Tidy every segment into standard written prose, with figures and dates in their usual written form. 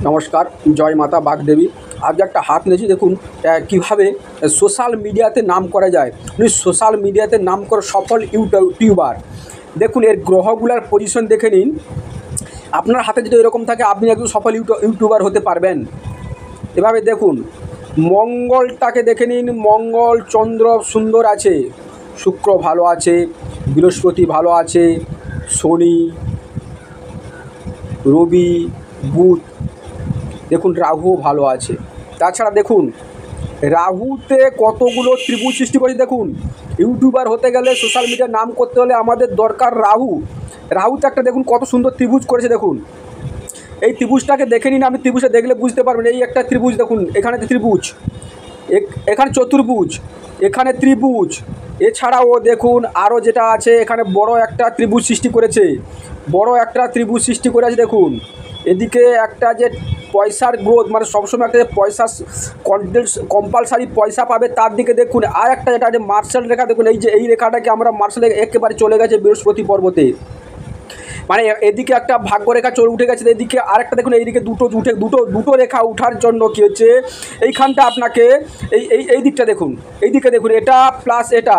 নমস্কার, জয় মাতা বাগদেবী। আজ একটা হাত নিয়েছি, দেখুন কীভাবে সোশ্যাল মিডিয়াতে নাম করা যায়। উনি সোশ্যাল মিডিয়াতে নাম করে সফল ইউটিউবার। দেখুন এর গ্রহগুলার পজিশন দেখে নিন। আপনার হাতে যদি এরকম থাকে আপনি একজন সফল ইউটিউবার হতে পারবেন। এভাবে দেখুন, মঙ্গলটাকে দেখে নিন। মঙ্গল চন্দ্র সুন্দর আছে, শুক্র ভালো আছে, বৃহস্পতি ভালো আছে, শনি, রবি, বুধ, দেখুন রাহুও ভালো আছে। তাছাড়া দেখুন রাহুতে কতগুলো ত্রিভুজ সৃষ্টি করে। দেখুন ইউটিউবার হতে গেলে, সোশ্যাল মিডিয়ার নাম করতে হলে আমাদের দরকার রাহুতে একটা দেখুন কত সুন্দর ত্রিভুজ করেছে। দেখুন এই ত্রিভুজটাকে দেখে নিন, আপনি ত্রিভুজটা দেখলে বুঝতে পারবেন। এই একটা ত্রিভুজ দেখুন, এখানে ত্রিভুজ, এখানে চতুর্ভুজ, এখানে ত্রিভুজ। এছাড়াও দেখুন আরও যেটা আছে, এখানে বড় একটা ত্রিভুজ সৃষ্টি করেছে, বড় একটা ত্রিভুজ সৃষ্টি করে আছে। দেখুন এদিকে একটা যে পয়সার গ্রোথ, মানে সবসময় একটা যে পয়সা কম্পালসারি পয়সা পাবে তার দিকে দেখুন। আর একটা যেটা যে মার্শাল রেখা, দেখুন এই যে এই রেখাটাকে আমরা মার্শাল একেবারে চলে গেছে বৃহস্পতি পর্বতে, মানে এদিকে একটা ভাগ্যরেখা চলে উঠে গেছে। এদিকে আরেকটা দেখুন, এইদিকে দুটো রেখা উঠার জন্য কী হচ্ছে, এইখানটা আপনাকে এই দিকটা দেখুন, এইদিকে দেখুন, এটা প্লাস এটা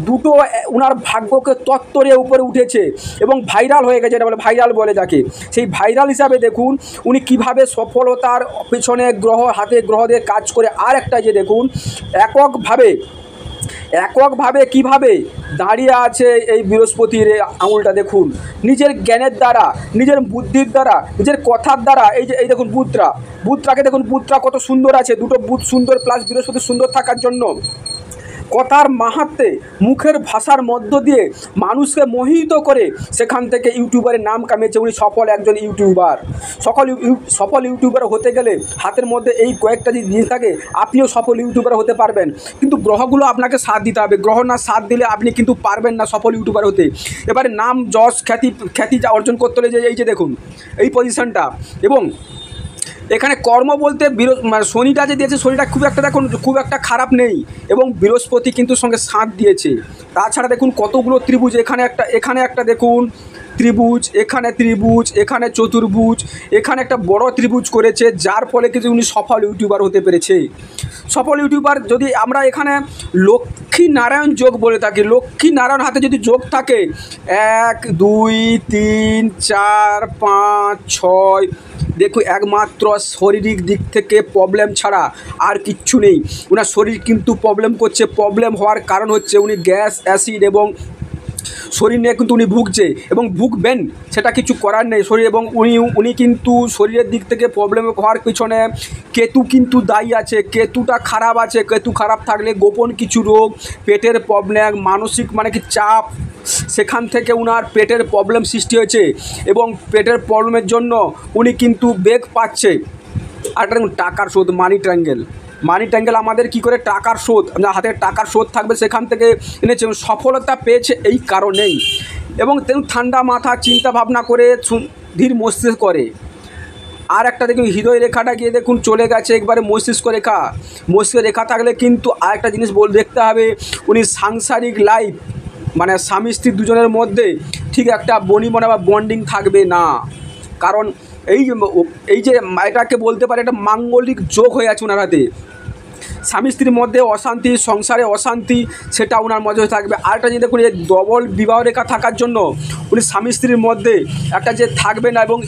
দুটো ওনার ভাগ্যকে তত্ত্বরে উপরে উঠেছে এবং ভাইরাল হয়ে গেছে। এটা বলে ভাইরাল বলে যাকে, সেই ভাইরাল হিসাবে দেখুন উনি কিভাবে সফলতার পেছনে হাতে গ্রহ দিয়ে কাজ করে। আর একটা যে দেখুন এককভাবে কিভাবে দাঁড়িয়ে আছে এই বৃহস্পতির আঙুলটা দেখুন, নিজের জ্ঞানের দ্বারা, নিজের বুদ্ধির দ্বারা, নিজের কথার দ্বারা। এই দেখুন বুধটাকে দেখুন, বুধটা কত সুন্দর আছে, দুটো বুধ সুন্দর প্লাস বৃহস্পতি সুন্দর থাকার জন্য কথার মাহাত্ম্যে, মুখের ভাষার মধ্য দিয়ে মানুষকে মোহিত করে সেখান থেকে ইউটিউবারের নাম কামিয়েছে। উনি সফল একজন ইউটিউবার। সফল ইউটিউবার হতে গেলে হাতের মধ্যে এই কয়েকটা যদি জিনিস থাকে, আপনিও সফল ইউটিউবার হতে পারবেন। কিন্তু গ্রহগুলো আপনাকে সাথ দিতে হবে। গ্রহ না সাথ দিলে আপনি কিন্তু পারবেন না সফল ইউটিউবার হতে। এবারে নাম যশ খ্যাতি অর্জন করতে হলে যে এই যে দেখুন এই পজিশনটা, এবং এখানে কর্ম বলতে মানে শনিটা যে দিয়েছে, শনিটা খুব একটা দেখুন খুব একটা খারাপ নেই, এবং বৃহস্পতি কিন্তু সঙ্গে সাথ দিয়েছে। তাছাড়া দেখুন কতগুলো ত্রিভুজ, এখানে একটা দেখুন ত্রিভুজ, এখানে চতুর্ভুজ, এখানে একটা বড় ত্রিভুজ করেছে, যার ফলে কিন্তু উনি সফল ইউটিউবার হতে পেরেছে। সফল ইউটিউবার যদি আমরা এখানে লক্ষ্মী নারায়ণ যোগ বলে থাকি, লক্ষ্মী নারায়ণ হাতে যদি যোগ থাকে 1 2 3 4 5 6, দেখুন একমাত্র শারীরিক দিক থেকে প্রবলেম ছাড়া আর কিচ্ছু নেই। ওনার শরীর কিন্তু প্রবলেম করছে। প্রবলেম হওয়ার কারণ হচ্ছে উনি গ্যাস, অ্যাসিড এবং শরীর নিয়ে কিন্তু উনি ভুগছে এবং ভুগবেন, সেটা কিছু করার নেই। শরীর এবং উনি কিন্তু শরীরের দিক থেকে প্রবলেম হওয়ার পিছনে কেতু কিন্তু দায়ী আছে। কেতুটা খারাপ আছে। কেতু খারাপ থাকলে গোপন কিছু রোগ, পেটের প্রবলেম, মানসিক মানে কি চাপ, সেখান থেকে উনার পেটের প্রবলেম সৃষ্টি হয়েছে এবং পেটের প্রবলেমের জন্য উনি কিন্তু বেগ পাচ্ছে। আর দেখুন টাকার শোধ, মানি ট্যাঙ্গেল আমাদের কি করে টাকার শোধ, হাতে টাকার শোধ থাকবে, সেখান থেকে এনেছে সফলতা পেয়েছে এই কারণেই। এবং তেমন ঠান্ডা মাথা, চিন্তা ভাবনা করে ধীর মস্তিষ্ক করে। আর একটা দেখুন হৃদয় রেখাটা গিয়ে দেখুন চলে গেছে একবারে মস্তিষ্ক রেখা থাকলে কিন্তু আরেকটা জিনিস দেখতে হবে, উনি সাংসারিক লাইফ মানে স্বামী স্ত্রী দুজনের মধ্যে ঠিক একটা বনিবনা বা বন্ডিং থাকবে না। কারণ এই যে এটাকে বলতে পারে একটা মাঙ্গলিক যোগ হয়ে আছে ওনার হাতে। স্বামী স্ত্রীর মধ্যে অশান্তি, সংসারে অশান্তি, সেটা ওনার মধ্যে থাকবে। আরেকটা যে দেখুন এই ডবল বিবাহ রেখা থাকার জন্য উনি স্বামী স্ত্রীর মধ্যে একটা যে থাকবে না, এবং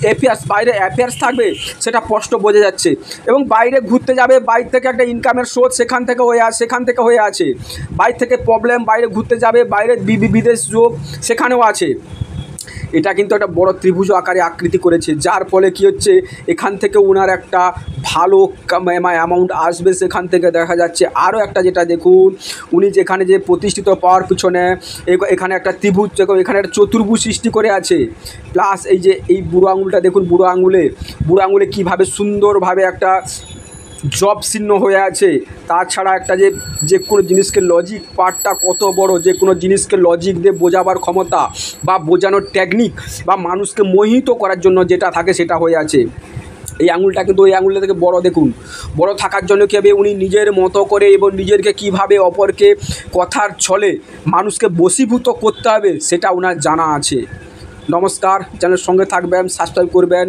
বাইরে অ্যাফেয়ার্স থাকবে, সেটা স্পষ্ট বোঝা যাচ্ছে। এবং বাইরে ঘুরতে যাবে, বাইরে থেকে একটা ইনকামের সোর্স সেখান থেকে হয়ে আছে। বাইরে থেকে প্রবলেম, বাইরে ঘুরতে যাবে, বাইরে বিদেশ যোগ সেখানেও আছে। এটা কিন্তু একটা বড় ত্রিভুজ আকারে আকৃতি করেছে, যার ফলে কি হচ্ছে এখান থেকে ওনার একটা ভালো অ্যামাউন্ট আসবে। সেখান থেকে দেখা যাচ্ছে আরও একটা যেটা দেখুন, উনি যেখানে যে প্রতিষ্ঠিত পাওয়ার পিছনে এখানে একটা ত্রিভুজ, এখানে একটা চতুর্ভুজ সৃষ্টি করে আছে। প্লাস এই যে এই বুড়ো আঙুলটা দেখুন, বুড়ো আঙুলে কীভাবে সুন্দরভাবে একটা জব চিহ্ন হয়ে আছে। তাছাড়া একটা যে কোনো জিনিসকে লজিক পার্টটা কত বড়, যে কোনো জিনিসকে লজিক দিয়ে বোঝাবার ক্ষমতা বা বোঝানোর টেকনিক বা মানুষকে মোহিত করার জন্য যেটা থাকে সেটা হয়ে আছে। এই আঙুলটা কিন্তু ওই আঙুলটা থেকে বড় দেখুন, বড় থাকার জন্য কী হবে, উনি নিজের মতো করে এবং নিজেকে কীভাবে অপরকে কথার ছলে মানুষকে বশীভূত করতে হবে সেটা ওনার জানা আছে। নমস্কার, চ্যানেলের সঙ্গে থাকবেন, সাবস্ক্রাইব করবেন।